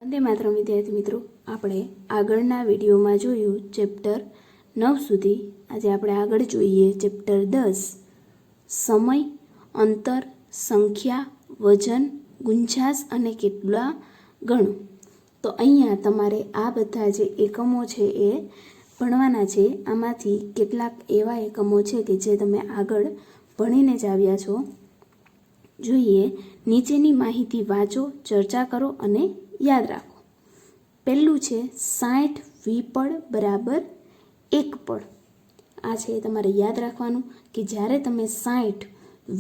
વંદે માતરમ વિદ્યાર્થી મિત્રો, આપણે આગળના વિડીયોમાં જોયું ચેપ્ટર 9 સુધી. આજે આપણે આગળ જોઈએ ચેપ્ટર 10, સમય, અંતર, સંખ્યા, વજન, ગુંજાશ અને કેટલા ગણો. તો અહીંયા તમારે આ બધા જે એકમો છે એ ભણવાના છે. આમાંથી કેટલાક એવા એકમો છે કે જે તમે આગળ ભણીને જ આવ્યા છો. જોઈએ, નીચેની માહિતી વાંચો, ચર્ચા કરો અને યાદ રાખો. પહેલું છે 60 વિપળ બરાબર 1 પળ. આ છે તમારે યાદ રાખવાનું કે જ્યારે તમે 60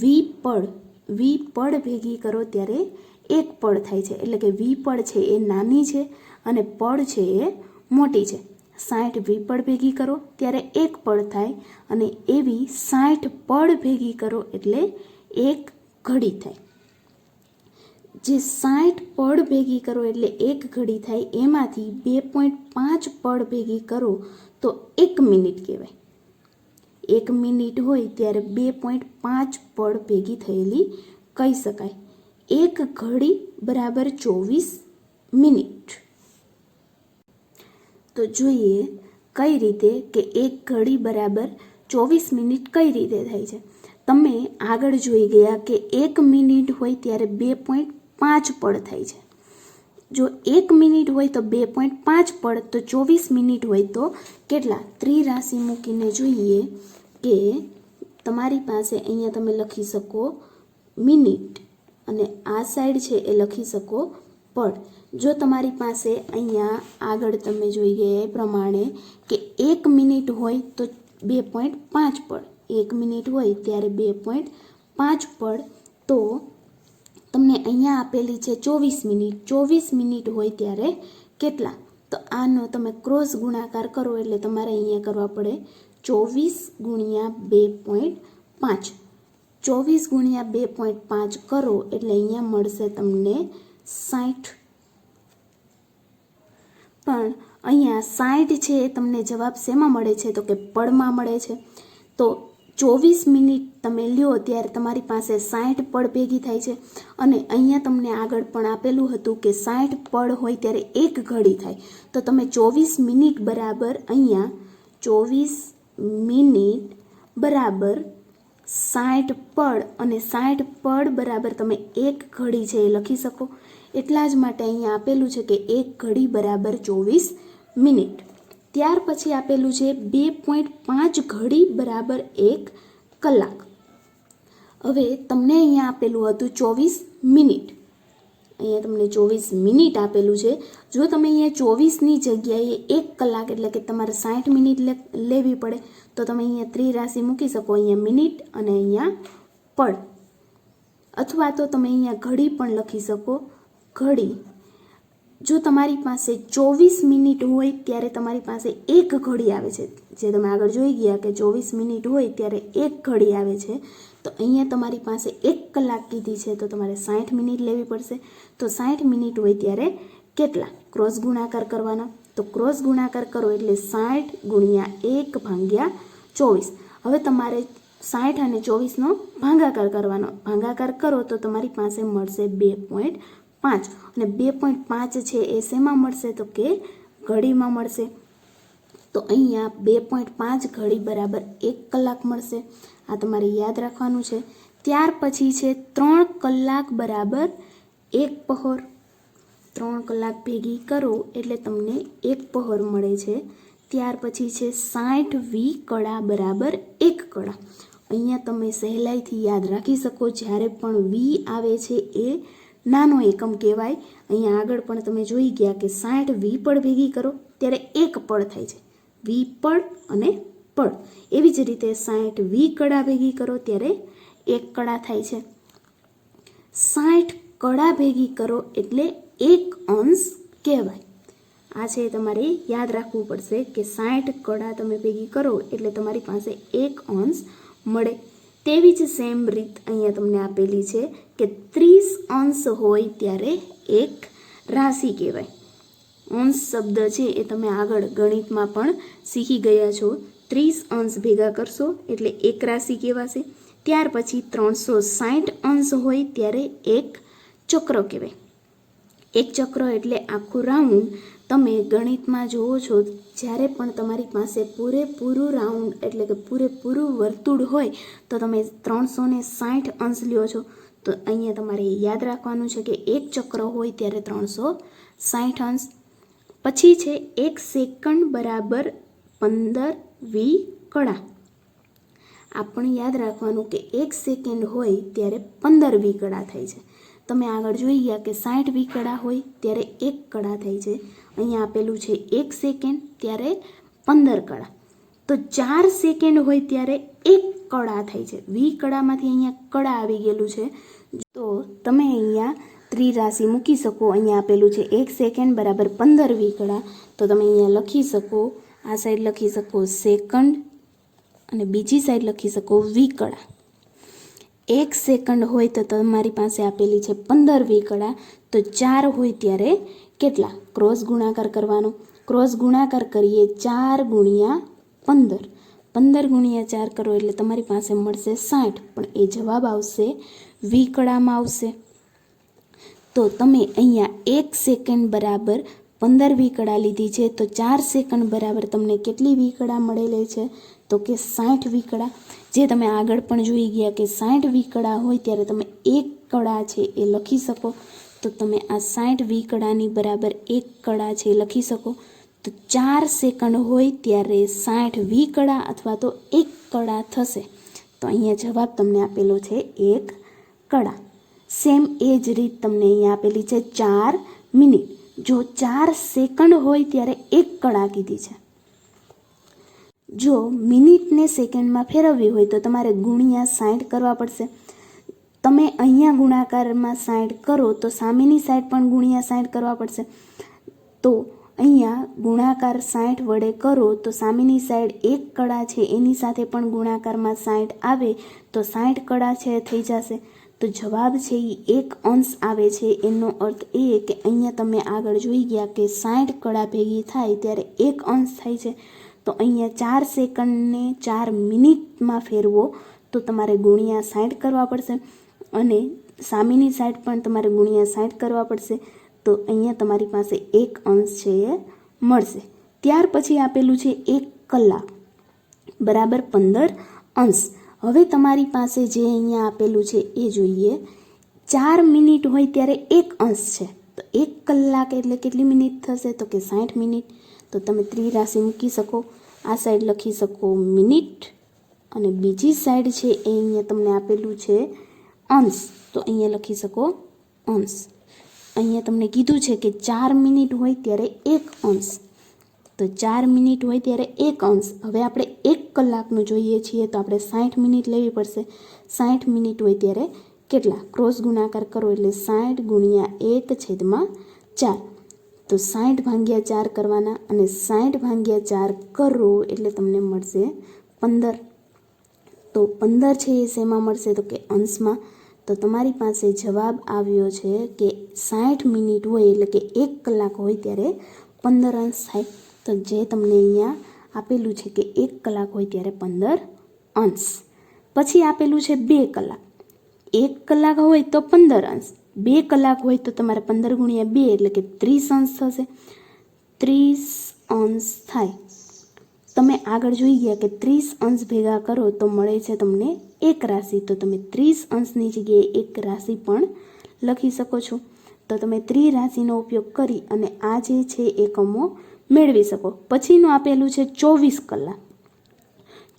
વિપળ ભેગી કરો ત્યારે 1 પળ થાય છે. એટલે કે વિપળ છે એ નાની છે અને પળ છે એ મોટી છે. 60 વિપળ ભેગી કરો ત્યારે 1 પળ થાય અને એવી 60 પળ ભેગી કરો એટલે 1 ઘડી થાય. જે 60 પળ ભેગી કરો એટલે 1 ઘડી થાય, એમાંથી 2.5 પળ ભેગી કરો તો 1 મિનિટ કહેવાય. 1 મિનિટ હોય ત્યારે 2.5 પળ ભેગી થયેલી કહી શકાય. 1 ઘડી બરાબર 24 મિનિટ. તો જોઈએ કઈ રીતે કે 1 ઘડી બરાબર 24 મિનિટ કઈ રીતે થાય છે. તમે આગળ જોઈ ગયા કે 1 મિનિટ હોય ત્યારે 2.5 પળ થાય છે. જો 1 મિનિટ હોય તો 2.5 પળ, તો 24 મિનિટ હોય તો કેટલા? ત્રિરાશિ મૂકીને જોઈએ કે તમારી પાસે અહીંયા તમે લખી શકો મિનિટ અને આ સાઈડ છે એ લખી શકો પળ. જો તમારી પાસે અહીંયા આગળ તમે જોઈ ગયા એ પ્રમાણે કે 1 મિનિટ હોય તો 2.5 પળ, 1 મિનિટ હોય ત્યારે 2.5 પળ, તો તમને અહીંયા આપેલી છે 24 મિનિટ. 24 મિનિટ હોય ત્યારે કેટલા? તો આનો તમે ક્રોસ ગુણાકાર કરો એટલે તમારે અહીંયા કરવા પડે 24 ગુણ્યા 2.5. 24 ગુણ્યા 2.5 કરો એટલે અહીંયા મળશે તમને 60. પણ અહીંયા 60 છે એ તમને જવાબ શેમાં મળે છે? તો કે પળમાં મળે છે. તો 24 મિનિટ તમે લ્યો ત્યારે તમારી પાસે 60 પળ ભેગી થાય છે. અને અહીંયા તમને આગળ પણ આપેલું હતું કે 60 પળ હોય ત્યારે 1 ઘડી થાય. તો તમે 24 મિનિટ બરાબર અહીંયા 24 મિનિટ બરાબર 60 પળ અને 60 પળ બરાબર તમે 1 ઘડી છે એ લખી શકો. એટલા જ માટે અહીંયા આપેલું છે કે 1 ઘડી બરાબર 24 મિનિટ. ત્યાર પછી આપેલું છે 2.5 ઘડી બરાબર 1 કલાક. હવે તમને અહીંયા આપેલું હતું 24 મિનિટ, અહીંયા તમને 24 મિનિટ આપેલું છે. જો તમે અહીંયા 24ની જગ્યાએ 1 કલાક એટલે કે તમારે 60 મિનિટ લેવી પડે તો તમે અહીંયા ત્રિરાશિ મૂકી શકો, અહીંયા મિનિટ અને અહીંયા પળ. અથવા તો તમે અહીંયા ઘડી પણ લખી શકો, ઘડી. જો તમારી પાસે 24 મિનિટ હોય ત્યારે તમારી પાસે 1 ઘડી આવે છે. જે તમે આગળ જોઈ ગયા કે 24 મિનિટ હોય ત્યારે 1 ઘડી આવે છે. તો અહીંયા તમારી પાસે 1 કલાક કીધી છે તો તમારે 60 મિનિટ લેવી પડશે. તો 60 મિનિટ હોય ત્યારે કેટલા? ક્રોસ ગુણાકાર કરવાના. તો ક્રોસ ગુણાકાર કરો એટલે 60 ગુણ્યા 1 ભાગ્યા 24. હવે તમારે 60 અને 24નો ભાગાકાર કરવાનો. ભાગાકાર કરો તો તમારી પાસે મળશે 2.5 અને 2.5 છે એ શેમાં મળશે? તો કે ઘડીમાં મળશે. તો અહીંયા 2.5 ઘડી બરાબર 1 કલાક મળશે. આ તમારે યાદ રાખવાનું છે. ત્યાર પછી છે 3 કલાક બરાબર 1 પહોર. 3 કલાક ભેગી કરો એટલે તમને 1 પહોર મળે છે. ત્યાર પછી છે 60 વી કળા બરાબર 1 કળા. અહીંયા તમે સહેલાઈથી યાદ રાખી શકો. જ્યારે પણ વી આવે છે એ નાનો એકમ કહેવાય. અહીંયા આગળ પણ તમે જોઈ ગયા કે 60 વિપળ ભેગી કરો ત્યારે 1 પળ થાય છે. વિપળ અને પળ. એવી જ રીતે 60 વી કળા ભેગી કરો ત્યારે 1 કળા થાય છે. 60 કળા ભેગી કરો એટલે 1 અંશ કહેવાય. આ છે તમારે યાદ રાખવું પડશે કે 60 કળા તમે ભેગી કરો એટલે તમારી પાસે 1 અંશ મળે. તેવી જ સેમ રીત અહીંયા તમને આપેલી છે કે 30 અંશ હોય ત્યારે 1 રાશિ કહેવાય. અંશ શબ્દ છે એ તમે આગળ ગણિતમાં પણ શીખી ગયા છો. 30 અંશ ભેગા કરશો એટલે 1 રાશિ કહેવાશે. ત્યાર પછી 360 અંશ હોય ત્યારે 1 ચક્ર કહેવાય. એક ચક્ર એટલે આખું રાઉન્ડ. તમે ગણિતમાં જુઓ છો જ્યારે પણ તમારી પાસે પૂરેપૂરું રાઉન્ડ એટલે કે પૂરેપૂરું વર્તુળ હોય તો તમે 360 અંશ લ્યો છો. તો અહીંયા તમારે યાદ રાખવાનું છે કે એક ચક્ર હોય ત્યારે 360 અંશ. પછી છે 1 સેકન્ડ બરાબર 15 વી કળા. આ પણ યાદ રાખવાનું કે 1 સેકન્ડ હોય ત્યારે 15 વી કળા થાય છે. તમે આગળ જોઈ ગયા કે 60 વી કળા હોય ત્યારે 1 કળા થાય છે. અહીંયા આપેલું છે 1 સેકન્ડ ત્યારે 15 કળા. તો 4 સેકન્ડ હોય ત્યારે 1 કળા થાય છે. વી કળામાંથી અહીંયા કળા આવી ગયેલું છે. તો તમે અહીંયા ત્રિરાશિ મૂકી શકો. અહીંયા આપેલું છે 1 સેકન્ડ બરાબર 15 વી કળા. તો તમે અહીંયા લખી શકો, આ સાઈડ લખી શકો સેકન્ડ અને બીજી સાઈડ લખી શકો વી કળા. 1 સેકન્ડ હોય તો તમારી પાસે આપેલી છે 15 વી કળા. તો 4 હોય ત્યારે કેટલા? ક્રોસ ગુણાકાર કરવાનો. ક્રોસ ગુણાકાર કરીએ 4 ગુણ્યા 15. 15 ગુણ્યા 4 કરો એટલે તમારી પાસે મળશે 60. પણ એ જવાબ આવશે વી કળામાં આવશે. તો તમે અહીંયા 1 સેકન્ડ બરાબર 15 વી કળા લીધી છે. તો 4 સેકન્ડ બરાબર તમને કેટલી વી કળા મળેલી છે? તો કે 60 વી કળા. જે તમે આગળ પણ જોઈ ગયા કે 60 વી કળા હોય ત્યારે તમે 1 કળા છે એ લખી શકો. તો તમે આ 60 વી કળાની બરાબર 1 કળા છે એ લખી શકો. તો 4 સેકન્ડ હોય ત્યારે 60 વી કળા અથવા તો 1 કળા થશે. તો અહીંયા જવાબ તમને આપેલો છે 1 કળા. સેમ એ જ રીત તમને અહીંયા આપેલી છે 4 મિનિટ. જો 4 સેકન્ડ હોય ત્યારે 1 કળા કીધી છે. જો મિનિટને સેકન્ડમાં ફેરવવી હોય તો તમારે ગુણ્યા 60 કરવા પડશે. તમે અહીંયા ગુણાકારમાં 60 કરો તો સામેની સાઈડ પણ ગુણ્યા 60 કરવા પડશે. તો અહીંયા ગુણાકાર 60 વડે કરો તો સામેની સાઈડ 1 કળા છે એની સાથે પણ ગુણાકારમાં 60 આવે તો 60 કળા છે થઈ જશે. તો જવાબ છે એ 1 અંશ આવે છે. એનો અર્થ એ કે અહીંયા તમે આગળ જોઈ ગયા કે 60 કળા ભેગી થાય ત્યારે 1 અંશ થાય છે. તો અહીંયા 4 સેકન્ડને 4 મિનિટમાં ફેરવો તો તમારે ગુણ્યા 60 કરવા પડશે અને સામેની સાઈડ પણ તમારે ગુણ્યા 60 કરવા પડશે. તો અહીંયા તમારી પાસે 1 અંશ છે એ મળશે. ત્યાર પછી આપેલું છે 1 કલાક બરાબર 15 અંશ. હવે તમારી પાસે જે અહીંયા આપેલું છે એ જોઈએ. 4 મિનિટ હોય ત્યારે 1 અંશ છે. તો 1 કલાક એટલે કેટલી મિનિટ થશે? તો કે 60 મિનિટ. તો તમે ત્રિરાશિ મૂકી શકો. આ સાઈડ લખી શકો મિનિટ અને બીજી સાઈડ છે એ અહીંયા તમને આપેલું છે અંશ. તો અહીંયા લખી શકો અંશ. અહીંયા તમને કીધું છે કે 4 મિનિટ હોય ત્યારે 1 અંશ. તો 4 મિનિટ હોય ત્યારે 1 અંશ. હવે આપણે 1 કલાકનું જોઈએ છીએ તો આપણે 60 મિનિટ લેવી પડશે. 60 મિનિટ હોય ત્યારે કેટલા? ક્રોસ ગુણાકાર કરો એટલે 60 ગુણ્યા 1/4. તો 60 ભાગ્યા 4 કરવાના અને 60 ભાગ્યા 4 કરો એટલે તમને મળશે 15. તો 15 છે એ શેમાં મળશે? તો કે અંશમાં. તો તમારી પાસે જવાબ આવ્યો છે કે 60 મિનિટ હોય એટલે કે 1 કલાક હોય ત્યારે 15 અંશ થાય. તો જે તમને અહીંયા આપેલું છે કે 1 કલાક હોય ત્યારે 15 અંશ. પછી આપેલું છે 2 કલાક. 1 કલાક હોય તો 15 અંશ. 2 કલાક હોય તો તમારે 15 ગુણ્યા 2 એટલે કે 30 અંશ થશે. 30 અંશ થાય. તમે આગળ જોઈ ગયા કે 30 અંશ ભેગા કરો તો મળે છે તમને 1 રાશિ. તો તમે 30 અંશની જગ્યાએ 1 રાશિ પણ લખી શકો છો. તો તમે ત્રિરાશિનો ઉપયોગ કરી અને આ જે છે એકમો મેળવી શકો. પછીનું આપેલું છે 24 કલાક.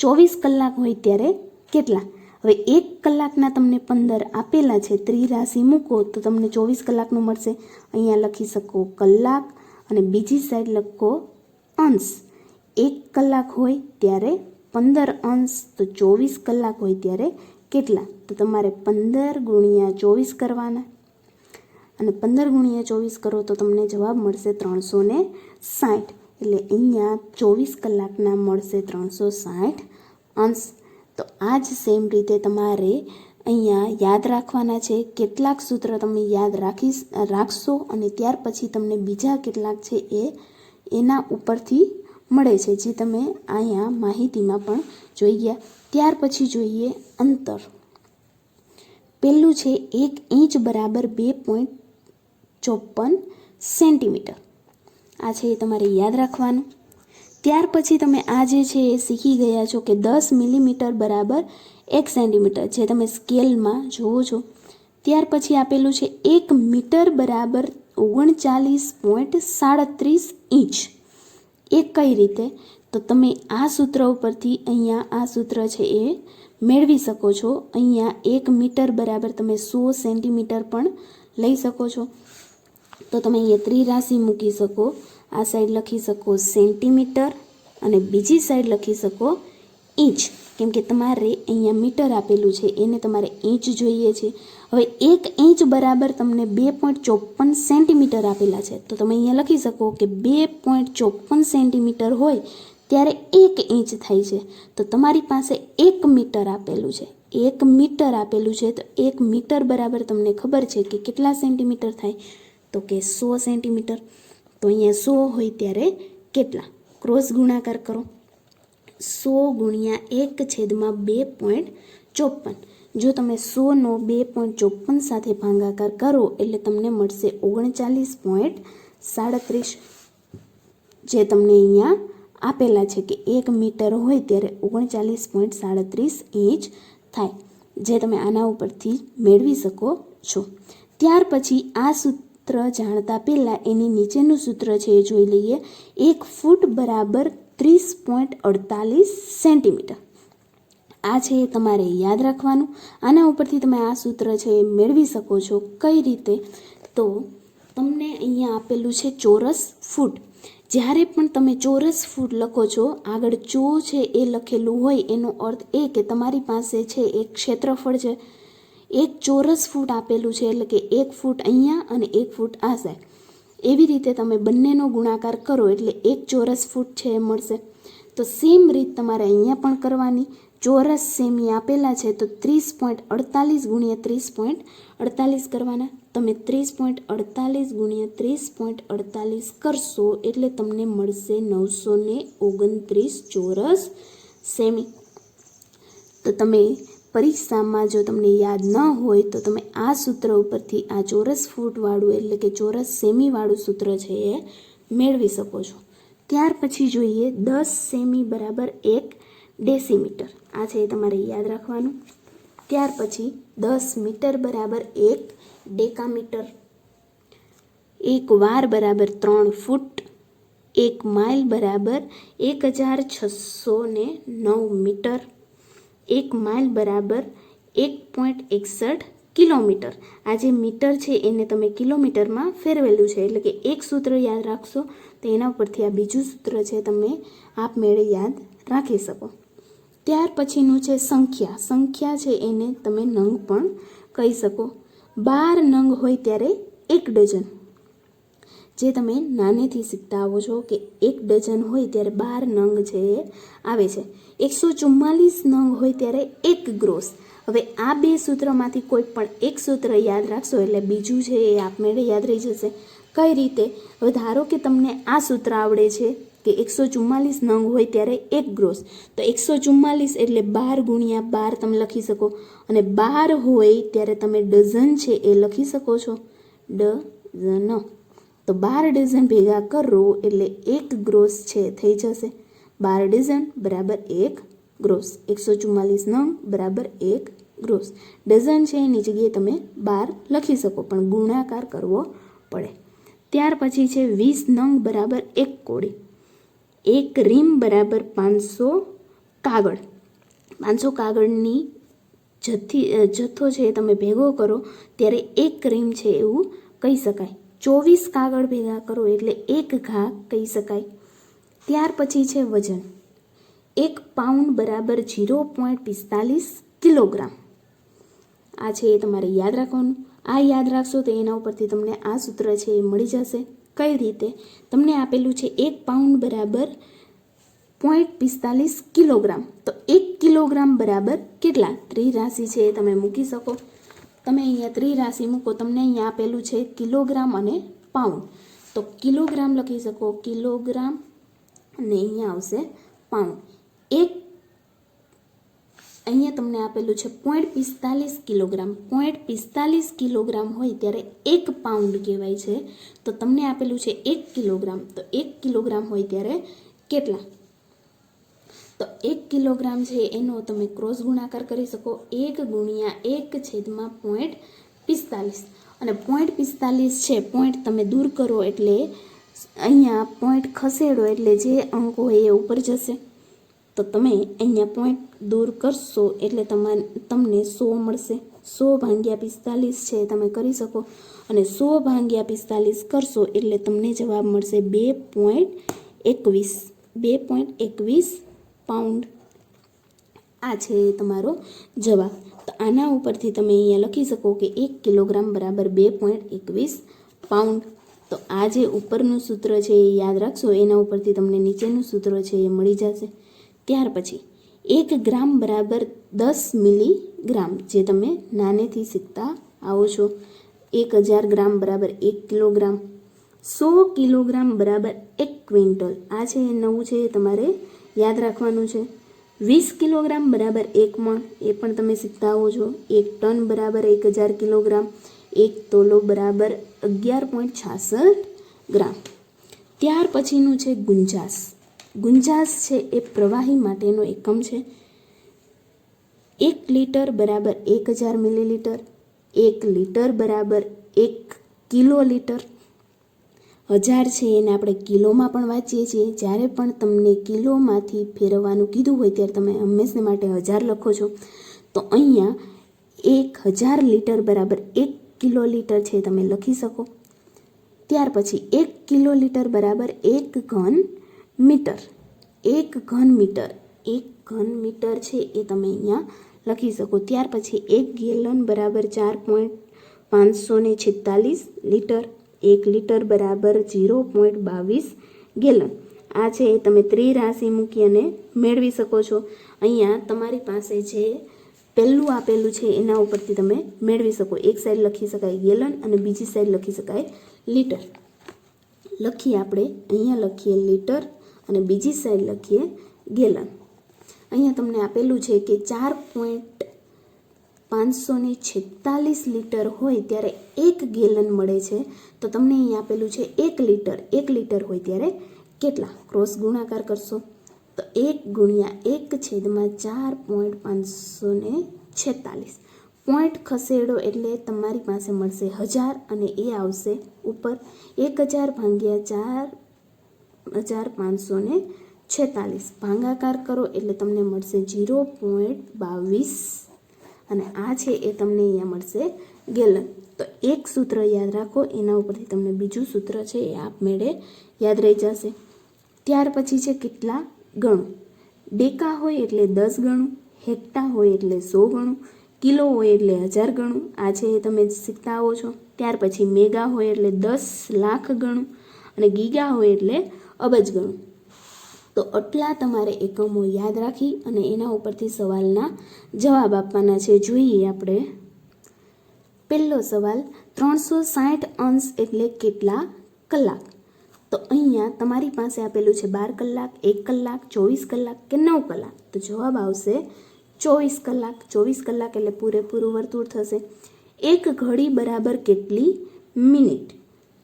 24 કલાક હોય ત્યારે કેટલા? હવે 1 કલાકના તમને 15 આપેલા છે. ત્રિરાશિ મૂકો તો તમને 24 કલાકનું મળશે. અહીંયા લખી શકો કલાક અને બીજી સાઈડ લખો અંશ. 1 કલાક હોય ત્યારે 15 અંશ. તો 24 કલાક હોય ત્યારે કેટલા? તો તમારે 15 ગુણ્યા 24 કરવાના અને 15 ગુણ્યા 24 કરો તો તમને જવાબ મળશે 360. એટલે અહીંયા 24 કલાકના મળશે 360 અંશ. તો આ જ સેમ રીતે તમારે અહીંયા યાદ રાખવાના છે. કેટલાક સૂત્ર તમે યાદ રાખશો અને ત્યાર પછી તમને બીજા કેટલાક છે એ એના ઉપરથી મળે છે જે તમે અહીંયા માહિતીમાં પણ જોઈ ગયા. ત્યાર પછી જોઈએ અંતર. પહેલું છે 1 ઇંચ બરાબર સેન્ટીમીટર. આ છે એ તમારે યાદ રાખવાનું. ત્યાર પછી તમે આ જે છે એ શીખી ગયા છો કે 10 મિલીમીટર બરાબર 1 સેન્ટીમીટર, જે તમે સ્કેલમાં જુઓ છો. ત્યાર પછી આપેલું છે 1 મીટર બરાબર 39.37 ઇંચ. એ કઈ રીતે? તો તમે આ સૂત્ર ઉપરથી અહીંયા આ સૂત્ર છે એ મેળવી શકો છો. અહીંયા 1 મીટર બરાબર તમે 100 સેન્ટીમીટર પણ લઈ શકો છો. તો તમે અહીંયા ત્રિરાશિ મૂકી શકો. આ સાઈડ લખી શકો સેન્ટીમીટર અને બીજી સાઈડ લખી શકો ઇંચ, કેમ કે તમારે અહીંયા મીટર આપેલું છે એને તમારે ઇંચ જોઈએ છે. હવે 1 ઇંચ બરાબર તમને 2.54 સેન્ટીમીટર આપેલા છે, તો તમે અહીંયા લખી શકો કે 2.54 સેન્ટીમીટર હોય ત્યારે 1 ઇંચ થાય છે. તો તમારી પાસે 1 મીટર આપેલું છે, 1 મીટર આપેલું છે, તો 1 મીટર બરાબર તમને ખબર છે કે કેટલા સેન્ટીમીટર થાય? તો કે 100 સેન્ટીમીટર. તો અહીંયા 100 હોય ત્યારે કેટલા? ક્રોસ ગુણાકાર કરો. 100 ગુણ્યા 1/2.54. જો તમે 100નો 2.54 સાથે ભાગાકાર કરો એટલે તમને મળશે 39.37, જે તમને અહીંયા આપેલા છે કે 1 મીટર હોય ત્યારે 39.37 ઇંચ થાય, જે તમે આના ઉપરથી મેળવી શકો છો. ત્યાર પછી આ સૂત્ર જાણતા પહેલાં એની નીચેનું સૂત્ર છે એ જોઈ લઈએ. 1 ફૂટ બરાબર 30.48 સેન્ટીમીટર. આ છે એ તમારે યાદ રાખવાનું. આના ઉપરથી તમે આ સૂત્ર છે એ મેળવી શકો છો. કઈ રીતે? તો તમને અહીંયા આપેલું છે ચોરસ ફૂટ. જ્યારે પણ તમે ચોરસ ફૂટ લખો છો, આગળ ચો છે એ લખેલું હોય એનો અર્થ એ કે તમારી પાસે છે એક ક્ષેત્રફળ છે. એક ચોરસ ફૂટ આપેલું છે એટલે કે 1 ફૂટ અહીંયા અને 1 ફૂટ આ સાઈડ. એવી રીતે તમે બંનેનો ગુણાકાર કરો એટલે 1 ચોરસ ફૂટ છે એ મળશે. તો સેમ રીત તમારે અહીંયા પણ કરવાની. ચોરસ સેમી આપેલા છે તો 30.48 ગુણ્યા 30.48 કરવાના. તમે 30.48 ગુણ્યા 30.48 કરશો એટલે તમને મળશે 929 ચોરસ સેમી. તો તમે પરીક્ષામાં જો તમને યાદ ન હોય તો તમે આ સૂત્ર ઉપરથી આ ચોરસ ફૂટવાળું એટલે કે ચોરસ સેમીવાળું સૂત્ર છે એ મેળવી શકો છો. ત્યાર પછી જોઈએ 10 સેમી બરાબર 1 ડેસીમીટર. આ છે એ તમારે યાદ રાખવાનું. ત્યાર પછી 10 મીટર બરાબર 1 ડેકામીટર. 1 વાર બરાબર 3 ફૂટ. 1 માઇલ બરાબર 1609 મીટર. 1 માઇલ બરાબર 1.61 કિલોમીટર. આ જે મીટર છે એને તમે કિલોમીટરમાં ફેરવેલું છે, એટલે કે એક સૂત્ર યાદ રાખશો તો એના ઉપરથી આ બીજું સૂત્ર છે તમે આપમેળે યાદ રાખી શકો. ત્યાર પછીનું છે સંખ્યા. સંખ્યા છે એને તમે નંગ પણ કહી શકો. 12 નંગ હોય ત્યારે 1 ડઝન. જે તમે નાનેથી શીખતા આવો છો કે 1 ડઝન હોય ત્યારે 12 નંગ છે એ આવે છે. 144 નંગ હોય ત્યારે 1 ગ્રોસ. હવે આ બે સૂત્રમાંથી કોઈ પણ એક સૂત્ર યાદ રાખશો એટલે બીજું છે એ આપમેળે યાદ રહી જશે. કઈ રીતે? હવે ધારો કે તમને આ સૂત્ર આવડે છે કે 144 નંગ હોય ત્યારે 1 ગ્રોસ. તો 144 એટલે 12 ગુણ્યા 12 તમે લખી શકો, અને 12 હોય ત્યારે તમે ડઝન છે એ લખી શકો છો. ડઝન. તો 12 ડઝન ભેગા કરો એટલે 1 ગ્રોસ છે થઈ જશે. 12 ડઝન બરાબર 1 ગ્રોસ. 144 નંગ બરાબર 1 ગ્રોસ. ડઝન છે એની જગ્યાએ તમે 12 લખી શકો, પણ ગુણાકાર કરવો પડે. ત્યાર પછી છે 20 નંગ બરાબર 1 કોડી. 1 રીમ બરાબર 500 કાગળ. 500 કાગળની જથ્થો છે તમે ભેગો કરો ત્યારે 1 રીમ છે એવું કહી શકાય. 24 કાગળ ભેગા કરો એટલે 1 ઘા કહી શકાય. ત્યાર પછી છે વજન. 1 પાઉન્ડ બરાબર 0.45 કિલોગ્રામ. આ છે એ તમારે યાદ રાખવાનું. આ યાદ રાખશો તો એના ઉપરથી તમને આ સૂત્ર છે એ મળી જશે. કઈ રીતે? તમને આપેલું છે 1 પાઉન્ડ બરાબર 0.45 કિલોગ્રામ. તો 1 કિલોગ્રામ બરાબર કેટલા? ત્રિરાશિ છે એ તમે મૂકી શકો. તમે અહીંયા ત્રિરાશિ મૂકો. તમને અહીંયા આપેલું છે કિલોગ્રામ અને પાઉન્ડ. તો કિલોગ્રામ લખી શકો, કિલોગ્રામ, અને અહીંયા આવશે પાઉન્ડ. 1 અહીંયા તમને આપેલું છે 0.45 કિલોગ્રામ. 0.45 કિલોગ્રામ હોય ત્યારે 1 પાઉન્ડ કહેવાય છે. તો તમને આપેલું છે 1 કિલોગ્રામ, તો 1 કિલોગ્રામ હોય ત્યારે કેટલા? તો 1 કિલોગ્રામ છે એનો તમે ક્રોસ ગુણાકાર કરી શકો. 1 ગુણ્યા 1 છેદમાં 0.45, અને 0.45 છે, પોઈન્ટ તમે દૂર કરો એટલે અહીંયા પોઈન્ટ ખસેડો એટલે જે અંક હોય એ ઉપર જશે. તો તમે અહીંયા પોઈન્ટ દૂર કરશો એટલે તમને 100 મળશે. 100 ભાગ્યા 45 છે તમે કરી શકો, અને 100 ભાગ્યા 45 કરશો એટલે તમને જવાબ મળશે 2.21. 2.21 પાઉન્ડ. આ છે તમારો જવાબ. તો આના ઉપરથી તમે અહીંયા લખી શકો કે 1 કિલોગ્રામ બરાબર 2.21 પાઉન્ડ. તો આ જે ઉપરનું સૂત્ર છે એ યાદ રાખશો, એના ઉપરથી તમને નીચેનું સૂત્ર છે એ મળી જશે. ત્યાર પછી 1 ગ્રામ બરાબર 10 મિલીગ્રામ, જે તમે નાનેથી શીખતા આવો છો. 1000 ગ્રામ બરાબર 1 કિલોગ્રામ. 100 કિલોગ્રામ બરાબર 1 ક્વિન્ટલ. આ છે એ નવું છે, એ તમારે યાદ રાખવાનું છે. 20 કિલોગ્રામ બરાબર 1 મણ, એ પણ તમે શીખતા આવો છો. 1 ટન બરાબર 1000 કિલોગ્રામ. 1 તોલો બરાબર 11.66 ગ્રામ. ત્યાર પછીનું છે ગુંજાસ. ગુંજાસ છે એ પ્રવાહી માટેનો એકમ છે. 1 લીટર બરાબર 1000 મિલીલીટર. 1 લીટર બરાબર 1 કિલોલીટર. 1000 છે એને આપણે કિલોમાં પણ વાંચીએ છીએ. જ્યારે પણ તમને કિલોમાંથી ફેરવવાનું કીધું હોય ત્યારે તમે હંમેશા માટે 1000 લખો છો. તો અહીંયા 1000 લીટર બરાબર 1 કિલોલીટર છે તમે લખી શકો. ત્યાર પછી 1 કિલોલીટર બરાબર 1 ઘન મીટર. 1 ઘન મીટર. 1 ઘન મીટર છે એ તમે અહીંયા લખી શકો. ત્યાર પછી 1 ગેલન બરાબર 4.546 લીટર. 1 લીટર બરાબર 0.22 ગેલન. આ છે એ તમે ત્રિરાશિ મૂકી અને મેળવી શકો છો. અહીંયા તમારી પાસે જે પહેલું આપેલું છે એના ઉપરથી તમે મેળવી શકો. એક સાઈડ લખી શકાય ગેલન અને બીજી સાઈડ લખી શકાય લીટર. લખીએ આપણે, અહીંયા લખીએ લીટર અને બીજી સાઈડ લખીએ ગેલન. અહીંયા તમને આપેલું છે કે 4.546 લીટર હોય ત્યારે 1 ગેલન મળે છે. તો તમને અહીંયા આપેલું છે 1 લીટર. 1 લીટર હોય ત્યારે કેટલા? ક્રોસ ગુણાકાર કરશો તો 1 ગુણ્યા 1 છેદમાં 4.546. પોઈન્ટ ખસેડો એટલે તમારી પાસે મળશે 1000 અને એ આવશે ઉપર. 1000 ભાગ્યા 4546. ભાગાકાર કરો એટલે તમને મળશે 0.22 અને આ છે એ તમને અહીંયા મળશે ગેલન. તો એક સૂત્ર યાદ રાખો, એના ઉપરથી તમને બીજું સૂત્ર છે એ આપમેળે યાદ રહી જશે. ત્યાર પછી છે કેટલા ગણું. ડેકા હોય એટલે 10 ગણું, હેક્ટા હોય એટલે 100 ગણું, કિલો હોય એટલે 1000 ગણું. આ છે એ તમે શીખતા આવો છો. ત્યાર પછી મેગા હોય એટલે 10 લાખ ગણું અને ગીગા હોય એટલે અબજ ગણું. તો આટલા તમારે એકમો યાદ રાખી અને એના ઉપરથી સવાલના જવાબ આપવાના છે. જોઈએ આપણે પહેલો સવાલ, 360 અંશ એટલે કેટલા કલાક? તો અહીંયા તમારી પાસે આપેલું છે 12 કલાક, 1 કલાક, 24 કલાક કે 9 કલાક. તો જવાબ આવશે 24 કલાક. 24 કલાક એટલે પૂરેપૂરું વર્તુળ થશે. 1 ઘડી બરાબર કેટલી મિનિટ?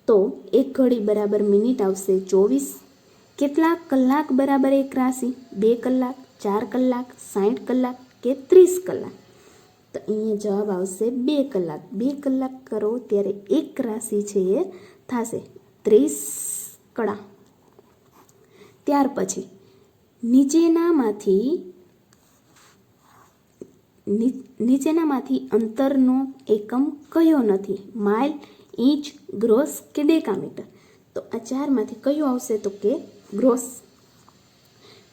તો 1 ઘડી બરાબર મિનિટ આવશે 24. કેટલા કલાક બરાબર એક રાશિ? 2 કલાક, 4 કલાક, 60 કલાક કે 30 કલાક? તો અહીંયા જવાબ આવશે 2 કલાક. 2 કલાક કરો ત્યારે એક રાશિ છે એ થશે 30 કળા. ત્યાર પછી નીચેનામાંથી અંતરનો એકમ કયો નથી? માઇલ, ઇંચ, ગ્રોસ કે ડેકામીટર? તો આ ચારમાંથી કયો આવશે? તો કે ગ્રોસ.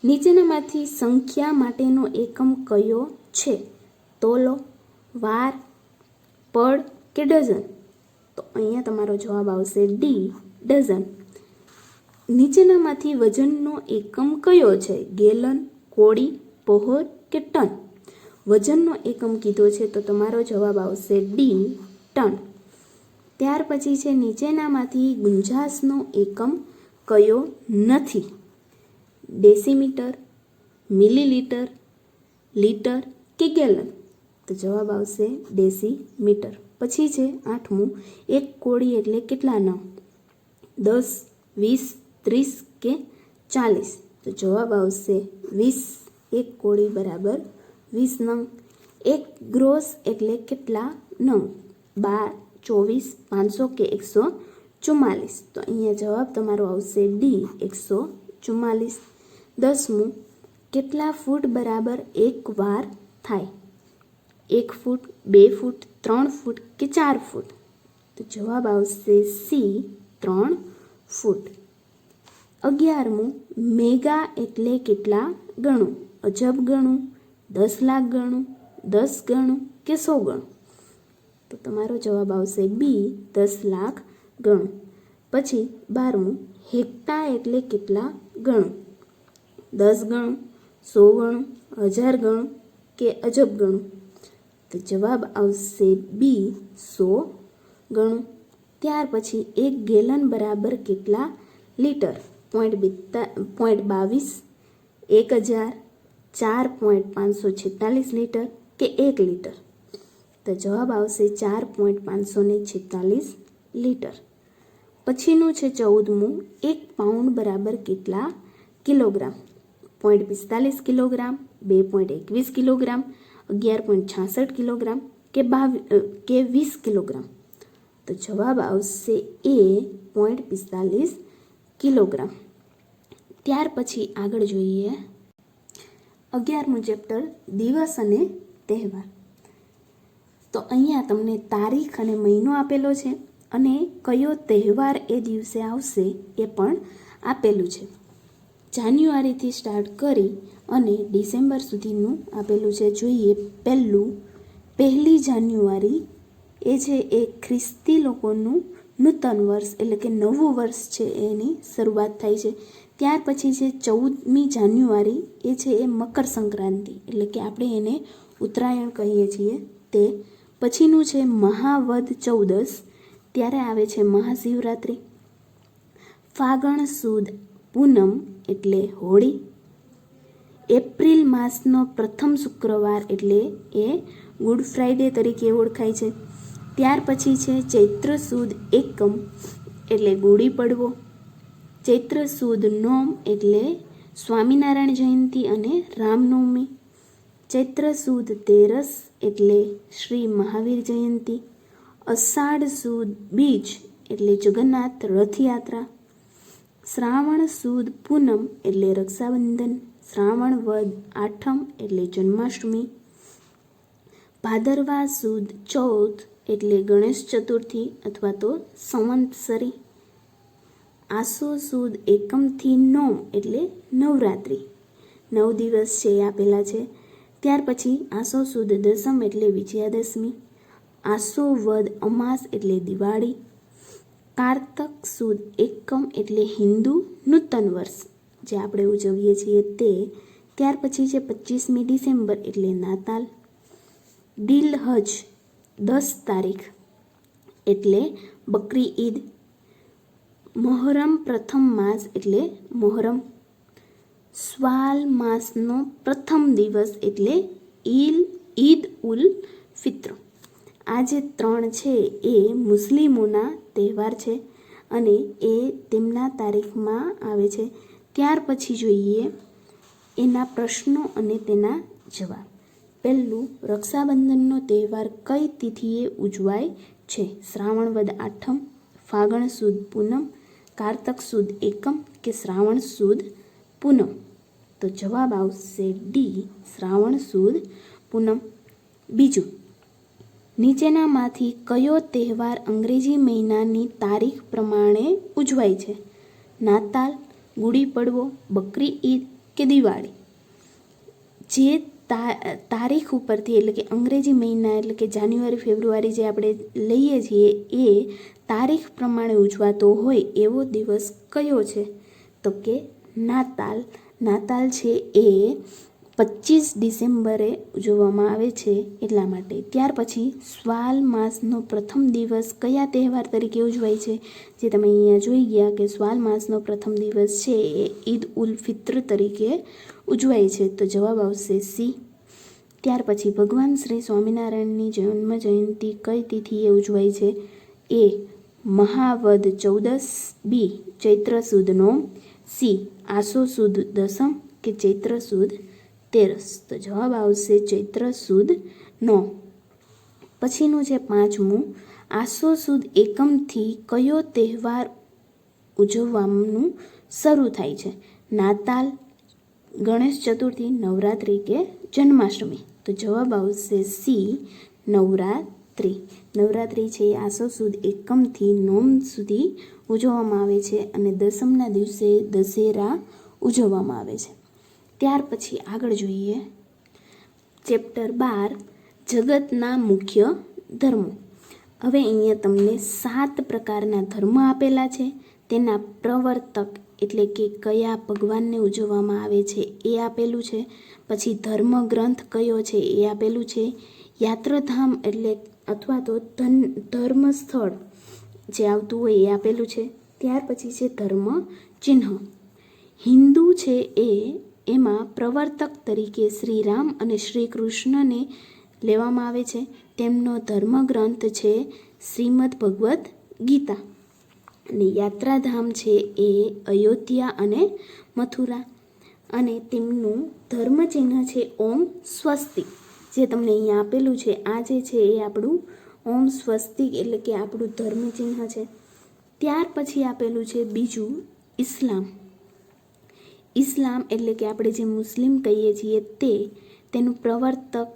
નીચેનામાંથી સંખ્યા માટેનો એકમ કયો છે? તોલો, વાર, પડ કે ડઝન? તો અહીંયા તમારો જવાબ આવશે ડી, ડઝન. નીચેનામાંથી વજનનો એકમ કયો છે? ગેલન, કોડી, પહોર કે ટન? વજનનો એકમ કીધો છે તો તમારો જવાબ આવશે ડી, ટન. ત્યાર પછી છે નીચેનામાંથી ગુંજાસનો એકમ કયો નથી? ડેસીમીટર, મિલીલીટર, લીટર કે ગેલન? તો જવાબ આવશે ડેસીમીટર. પછી છે 8મું, એક કોળી એટલે કેટલા નંગ? 10, 20, 30 કે 40? તો જવાબ આવશે 20. એક કોળી બરાબર 20 નંગ. એક ગ્રોસ એટલે કેટલા નંગ? 12, 24, 500 કે 144? તો અહીંયા જવાબ તમારો આવશે ડી, 144. 10મું, કેટલા ફૂટ બરાબર એક વાર થાય? 1 ફૂટ, 2 ફૂટ, 3 ફૂટ કે 4 ફૂટ? તો જવાબ આવશે સી, 3 ફૂટ. 11મું, મેગા એટલે કેટલા ગણું? અજબ ગણું, 10 લાખ ગણું, 10 ગણું કે 100 ગણું? તો તમારો જવાબ આવશે બી, 10 લાખ ગણું. પછી 12મું, હેક્ટા એટલે કેટલા ગણું? 10 ગણું, 100 ગણું, 1000 ગણું કે અજબ ગણું? તો જવાબ આવશે બી, 100 ગણું. ત્યાર પછી 1 ગેલન બરાબર કેટલા લીટર? 0.22, 1000, 4.546 લીટર કે 1 લીટર? તો જવાબ આવશે 4.546 લીટર. પછીનું છે 14મું, 1 પાઉન્ડ બરાબર કેટલા કિલોગ્રામ? 0.45 કિલોગ્રામ, 2.21 કિલોગ્રામ, 11.66 કિલોગ્રામ કે 20 કિલોગ્રામ? તો જવાબ આવશે એ, 0.45 કિલોગ્રામ. ત્યાર પછી આગળ જોઈએ 11મું ચેપ્ટર, દિવસ અને તહેવાર. તો અહીંયા તમને તારીખ અને મહિનો આપેલો છે અને કયો તહેવાર એ દિવસે આવશે એ પણ આપેલું છે. જાન્યુઆરીથી સ્ટાર્ટ કરી અને ડિસેમ્બર સુધીનું આપેલું છે. જોઈએ પહેલી જાન્યુઆરી એ છે એ ખ્રિસ્તી લોકોનું નૂતન વર્ષ એટલે કે નવું વર્ષ છે, એની શરૂઆત થાય છે. ત્યાર પછી છે 14મી જાન્યુઆરી એ છે એ મકર સંક્રાંતિ એટલે કે આપણે એને ઉત્તરાયણ કહીએ છીએ તે. પછીનું છે મહાવદ ચૌદસ, ત્યારે આવે છે મહાશિવરાત્રિ. ફાગણ સુદ પૂનમ એટલે હોળી. એપ્રિલ માસનો પ્રથમ શુક્રવાર એટલે એ ગુડ ફ્રાઈડે તરીકે ઓળખાય છે. ત્યાર પછી છે ચૈત્ર સુદ એકમ એટલે ગુડી પડવો. ચૈત્ર સુદ નોમ એટલે સ્વામિનારાયણ જયંતિ અને રામનવમી. ચૈત્ર સુદ તેરસ એટલે શ્રી મહાવીર જયંતિ. અષાઢ સુદ બીજ એટલે જગન્નાથ રથયાત્રા. શ્રાવણ સુદ પૂનમ એટલે રક્ષાબંધન. શ્રાવણ વદ આઠમ એટલે જન્માષ્ટમી. ભાદરવા સુદ ચૌદ એટલે ગણેશ ચતુર્થી અથવા તો સંવત્સરી. આસો સુદ એકમથી નોમ એટલે નવરાત્રિ. 9 દિવસ છે એ આપેલા છે. ત્યાર પછી આસો સુદ દસમ એટલે વિજયાદશમી. આસો વદ અમાસ એટલે દિવાળી. કારતક સુદ એકમ એટલે હિન્દુ નૂતન વર્ષ જે આપણે ઉજવીએ છીએ તે. ત્યાર પછી છે 25મી ડિસેમ્બર એટલે નાતાલ. દિલહજ 10 તારીખ એટલે બકરી ઈદ. મોહરમ પ્રથમ માસ એટલે મોહરમ. સ્વાલ માસનો પ્રથમ દિવસ એટલે ઈદ ઉલ ફિત્ર. આ જે 3 છે એ મુસ્લિમોના તહેવાર છે અને એ તેમના તારીખમાં આવે છે. ત્યાર પછી જોઈએ એના પ્રશ્નો અને તેના જવાબ. પહેલું, રક્ષાબંધનનો તહેવાર કઈ તિથિએ ઉજવાય છે? શ્રાવણ વદ આઠમ, ફાગણ સુદ પૂનમ, કારતક સુદ એકમ કે શ્રાવણ સુદ પૂનમ? તો જવાબ આવશે ડી, શ્રાવણ સુદ પૂનમ. બીજું, નીચેનામાંથી કયો તહેવાર અંગ્રેજી મહિનાની તારીખ પ્રમાણે ઉજવાય છે? નાતાલ, ગુડી પડવો, બકરી ઈદ કે દિવાળી? જે તારીખ ઉપરથી એટલે કે અંગ્રેજી મહિના એટલે કે જાન્યુઆરી ફેબ્રુઆરી જે આપણે લઈએ છીએ એ તારીખ પ્રમાણે ઉજવાતો હોય એવો દિવસ કયો છે? તો કે નાતાલ. નાતાલ છે એ 25 ડિસેમ્બરે ઉજવવામાં આવે છે એટલા માટે. ત્યાર પછી સ્વાલ માસનો પ્રથમ દિવસ કયા તહેવાર તરીકે ઉજવાય છે? જે તમે અહીંયા જોઈ ગયા કે સ્વાલ માસનો પ્રથમ દિવસ છે એ ઈદ ઉલ ફિત્ર તરીકે ઉજવાય છે. તો જવાબ આવશે સી. ત્યાર પછી ભગવાન શ્રી સ્વામિનારાયણની જન્મ જયંતિ કઈ તિથિએ ઉજવાય છે? એ મહાવદ 14, બી ચૈત્ર સુદ નોમ, સી આસો સુદ દસમ કે ચૈત્ર સુદ 13. તો જવાબ આવશે ચૈત્ર સુદ નોમ. પછીનું છે 5મું, આસો સુદ એકમથી કયો તહેવાર ઉજવવાનું શરૂ થાય છે? નાતાલ, ગણેશ ચતુર્થી, નવરાત્રિ કે જન્માષ્ટમી? તો જવાબ આવશે સી નવરાત્રિ. નવરાત્રિ છે એ આસો સુદ એકમથી નોમ સુધી ઉજવવામાં આવે છે અને દસમના દિવસે દશેરા ઉજવવામાં આવે છે. ત્યાર પછી આગળ જોઈએ ચેપ્ટર 12, જગતના મુખ્ય ધર્મો. હવે અહીંયા તમને 7 પ્રકારના ધર્મ આપેલા છે. તેના પ્રવર્તક એટલે કે કયા ભગવાનને ઉજવવામાં આવે છે એ આપેલું છે. પછી ધર્મ ગ્રંથ કયો છે એ આપેલું છે. યાત્રાધામ એટલે અથવા તો ધર્મ સ્થળ જે આવતું હોય એ આપેલું છે. ત્યાર પછી છે ધર્મ ચિહ્ન. હિન્દુ છે એમાં પ્રવર્તક તરીકે શ્રી રામ અને શ્રી કૃષ્ણને લેવામાં આવે છે. તેમનો ધર્મ ગ્રંથ છે શ્રીમદ ભગવદ્ ગીતા. અને યાત્રાધામ છે એ અયોધ્યા અને મથુરા. અને તેમનું ધર્મ ચિહ્ન છે ઓમ સ્વસ્તિક, જે તમને અહીંયા આપેલું છે. આ જે છે એ આપણું ઓમ સ્વસ્તિક એટલે કે આપણું ધર્મ ચિહ્ન છે. ત્યાર પછી આપેલું છે બીજું ઇસ્લામ. ઇસ્લામ એટલે કે આપણે જે મુસ્લિમ કહીએ છીએ તેનું પ્રવર્તક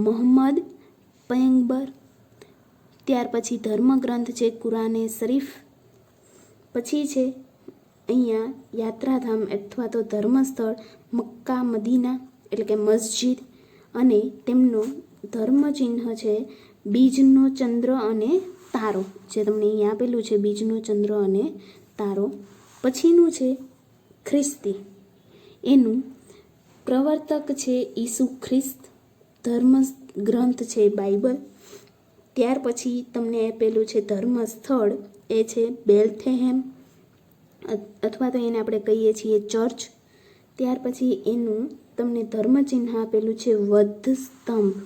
મોહમ્મદ પયગંબર. ત્યાર પછી ધર્મગ્રંથ છે કુરાને શરીફ. પછી છે અહીંયા યાત્રાધામ અથવા તો ધર્મસ્થળ મક્કા મદીના એટલે કે મસ્જિદ. અને તેમનો ધર્મ ચિહ્ન છે બીજનો ચંદ્ર અને તારો, જે તમને અહીંયા આપેલું છે બીજનો ચંદ્ર અને તારો. પછીનું છે ખ્રિસ્તી. એનું પ્રવર્તક છે ઈસુ ખ્રિસ્ત. ધર્મ ગ્રંથ છે બાઇબલ. ત્યાર પછી તમને આપેલું છે ધર્મ સ્થળ, એ છે બેથલેહેમ અથવા તો એને આપણે કહીએ છીએ ચર્ચ. ત્યાર પછી એનું તમને ધર્મ ચિહ્ન આપેલું છે વધ સ્તંભ,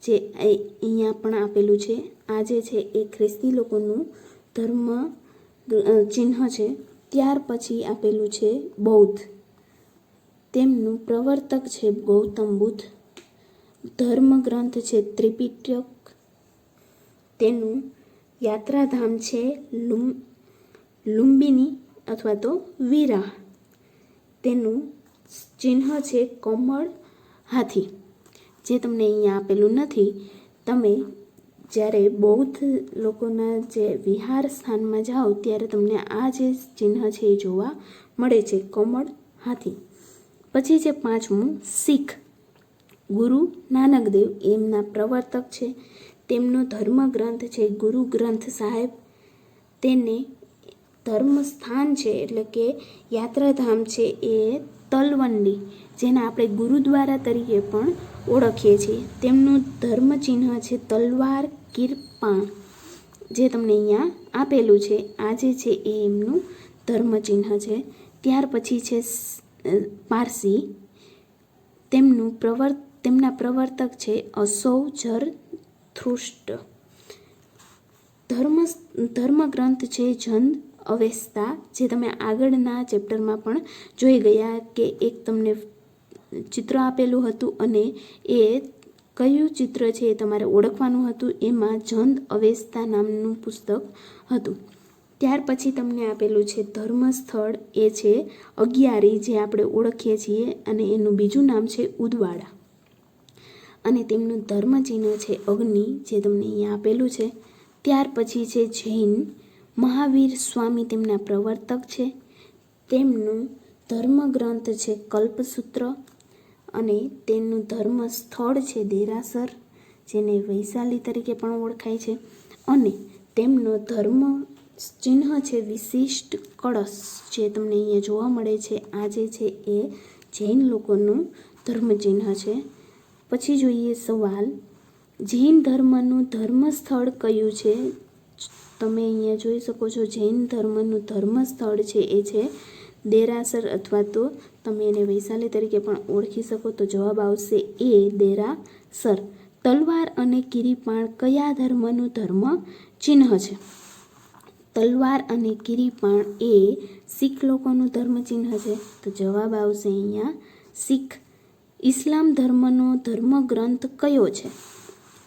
જે અહીંયા પણ આપેલું છે. આ જે છે એ ખ્રિસ્તી લોકોનું ધર્મ ચિહ્ન છે. ત્યાર પછી આપેલું છે બૌદ્ધ. તેમનું પ્રવર્તક છે ગૌતમ બુદ્ધ. ધર્મ ગ્રંથ છે ત્રિપિટક. તેનું યાત્રાધામ છે લુંબિની અથવા તો વીરા. તેનું ચિહ્ન છે કમળ હાથી, જે તમને અહીંયા આપેલું નથી. તમે જ્યારે બૌદ્ધ લોકોના જે વિહાર સ્થાનમાં જાઓ ત્યારે તમને આ જે ચિહ્ન છે એ જોવા મળે છે, કમળ હાથી. પછી છે 5મું શીખ. ગુરુ નાનક દેવ એમના પ્રવર્તક છે. તેમનો ધર્મ ગ્રંથ છે ગુરુ ગ્રંથ સાહેબ. તેને ધર્મ સ્થાન છે એટલે કે યાત્રાધામ છે એ તલવંડી, જેને આપણે ગુરુદ્વારા તરીકે પણ ઓળખીએ છીએ. તેમનું ધર્મ ચિહ્ન છે તલવાર કિરપાણ, જે તમને અહીંયા આપેલું છે. આ જે છે એ એમનું ધર્મ ચિહ્ન છે. ત્યાર પછી છે પારસી. તેમના પ્રવર્તક છે અસૌજરથુષ્ટ. ધર્મ ગ્રંથ છે જન અવેસ્તા, જે તમે આગળના ચેપ્ટરમાં પણ જોઈ ગયા કે એક તમને ચિત્ર આપેલું હતું અને એ કયું ચિત્ર છે એ તમારે ઓળખવાનું હતું. એમાં જંદ અવેસ્તા નામનું પુસ્તક હતું. ત્યાર પછી તમને આપેલું છે ધર્મસ્થળ, એ છે અગિયારી, જે આપણે ઓળખીએ છીએ અને એનું બીજું નામ છે ઉદવાડા. અને તેમનું ધર્મ ચિહ્ન છે અગ્નિ, જે તમને અહીંયા આપેલું છે. ત્યાર પછી છે જૈન. મહાવીર સ્વામી તેમના પ્રવર્તક છે. તેમનું ધર્મ ગ્રંથ છે કલ્પસૂત્ર. અને તેનું ધર્મ સ્થળ છે દેરાસર, જેને વૈશાલી તરીકે પણ ઓળખાય છે. અને તેમનો ધર્મ ચિહ્ન છે વિશિષ્ટ કળશ, જે તમને અહીંયા જોવા મળે છે. આ જે છે એ જૈન લોકોનું ધર્મ ચિહ્ન છે. પછી જોઈએ સવાલ, જૈન ધર્મનું ધર્મ સ્થળ કયું છે? તમે અહીંયા જોઈ શકો છો જૈન ધર્મનું ધર્મ સ્થળ છે એ છે દેરાસર, અથવા તો તમે એને વૈશાલી તરીકે પણ ઓળખી શકો. તો જવાબ આવશે એ દેરાસર. સર, તલવાર અને કિરીપાણ કયા ધર્મનું ધર્મ ચિહ્ન છે? તલવાર અને કિરીપાણ એ શીખ લોકોનું ધર્મ ચિહ્ન છે. તો જવાબ આવશે અહીંયા શીખ. ઇસ્લામ ધર્મનો ધર્મગ્રંથ કયો છે?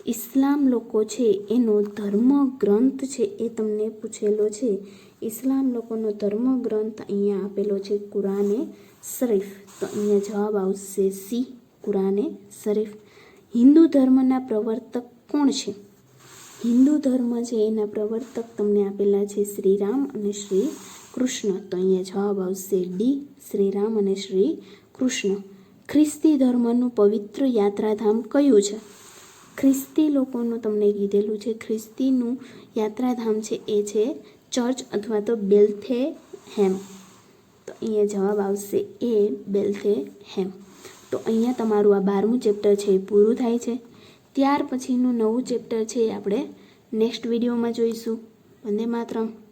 ઇસ્લામ લોકો છે એનો ધર્મગ્રંથ છે એ તમને પૂછેલો છે. ઇસ્લામ લોકોનો ધર્મગ્રંથ અહીંયા આપેલો છે કુરાને શરીફ. તો અહીંયા જવાબ આવશે સી, કુરાને શરીફ. હિન્દુ ધર્મના પ્રવર્તક કોણ છે? હિન્દુ ધર્મ છે એના પ્રવર્તક તમને આપેલા છે શ્રી રામ અને શ્રી કૃષ્ણ. તો અહીંયા જવાબ આવશે ડી, શ્રી રામ અને શ્રી કૃષ્ણ. ખ્રિસ્તી ધર્મનું પવિત્ર યાત્રાધામ કયું છે? ખ્રિસ્તી લોકોનું તમને કીધેલું છે, ખ્રિસ્તીનું યાત્રાધામ છે એ છે ચર્ચ અથવા તો બેથલેહેમ. તો અહીંયા જવાબ આવશે એ, બેથલેહેમ. તો અહીંયા તમારું આ 12મું ચેપ્ટર છે એ પૂરું થાય છે. ત્યાર પછીનું નવું ચેપ્ટર છે એ આપણે નેક્સ્ટ વિડીયોમાં જોઈશું. વંદે માતરમ.